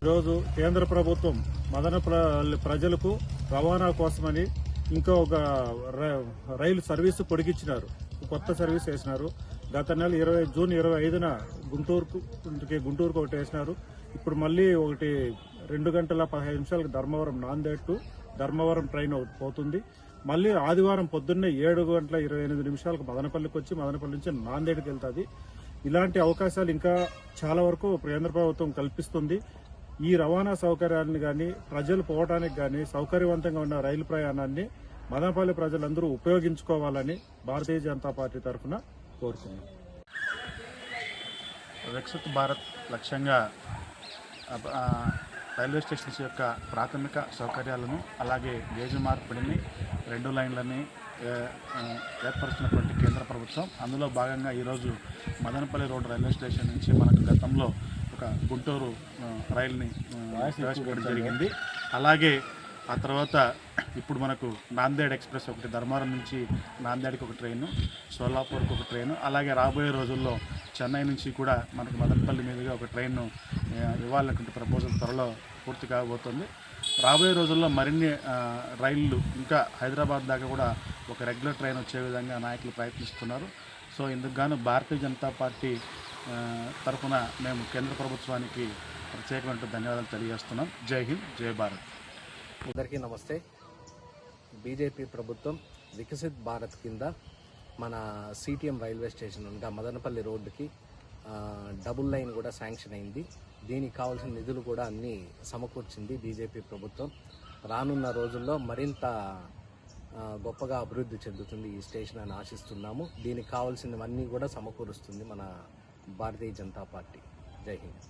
ఈరోజు కేంద్ర ప్రభుత్వం మదనపల్లి ప్రజలకు రవాణా కోసమని ఇంకా ఒక రైలు సర్వీసు పొడిగించినారు. కొత్త సర్వీస్ వేసినారు. గత నెల జూన్ 25న గుంటూరుకు ఒకటి వేసినారు. ఇప్పుడు మళ్ళీ ఒకటి 2 గంటల 15 నిమిషాలకు ధర్మవరం నాందేడ్ టు ధర్మవరం ట్రైన్ ఒకటి పోతుంది. మళ్ళీ ఆదివారం పొద్దున్నే 7 గంటల 28 నిమిషాలకు మదనపల్లికి వచ్చి మదనపల్లి నుంచి నాందేడ్కి వెళ్తుంది. ఇలాంటి అవకాశాలు ఇంకా చాలా వరకు కేంద్ర ప్రభుత్వం కల్పిస్తుంది. ఈ రవాణా సౌకర్యాన్ని కానీ ప్రజలు పోవడానికి కానీ సౌకర్యవంతంగా ఉన్న రైలు ప్రయాణాన్ని మదనపల్లి ప్రజలందరూ ఉపయోగించుకోవాలని భారతీయ జనతా పార్టీ తరఫున కోరుతున్నాం. వికసిత్ భారత్ లక్ష్యంగా రైల్వే స్టేషన్స్ యొక్క ప్రాథమిక సౌకర్యాలను అలాగే గేజ్ మార్పిడిని 2 లైన్లని ఏర్పరుస్తున్నటువంటి కేంద్ర ప్రభుత్వం అందులో భాగంగా ఈరోజు మదనపల్లి రోడ్ రైల్వే స్టేషన్ నుంచి మనకు గతంలో ఒక గుంటూరు రైలుని ప్రవేశపెట్టడం జరిగింది. అలాగే ఆ తర్వాత ఇప్పుడు మనకు నాందేడ్ ఎక్స్ప్రెస్ ఒకటి, ధర్మవరం నుంచి నాందేడ్కి ఒక ట్రైను, సోలాపూర్కి ఒక ట్రైను, అలాగే రాబోయే రోజుల్లో చెన్నై నుంచి కూడా మనకు మదనపల్లి మీదుగా ఒక ట్రైన్ను ఇవ్వాలనుకుంటే ప్రపోజల్ త్వరలో పూర్తి కాబోతుంది. రాబోయే రోజుల్లో మరిన్ని రైళ్లు ఇంకా హైదరాబాద్ దాకా కూడా ఒక రెగ్యులర్ ట్రైన్ వచ్చే విధంగా నాయకులు ప్రయత్నిస్తున్నారు. సో ఇందుకు గాను భారతీయ జనతా పార్టీ తరఫున మేము కేంద్ర ప్రభుత్వానికి ప్రత్యేకమైన ధన్యవాదాలు తెలియజేస్తున్నాం. జై హింద్, జై భారత్. అందరికీ నమస్తే. బీజేపీ ప్రభుత్వం వికసిత్ భారత్ కింద మన సిటిఎం రైల్వే స్టేషన్ ఇంకా మదనపల్లి రోడ్డుకి డబుల్ లైన్ కూడా శాంక్షన్ అయింది. దీనికి కావాల్సిన నిధులు కూడా అన్నీ సమకూర్చింది బీజేపీ ప్రభుత్వం. రానున్న రోజుల్లో మరింత గొప్పగా అభివృద్ధి చెందుతుంది ఈ స్టేషన్ అని ఆశిస్తున్నాము. దీనికి కావాల్సినవన్నీ కూడా సమకూరుస్తుంది మన భారతీయ జనతా పార్టీ. జై హింద్.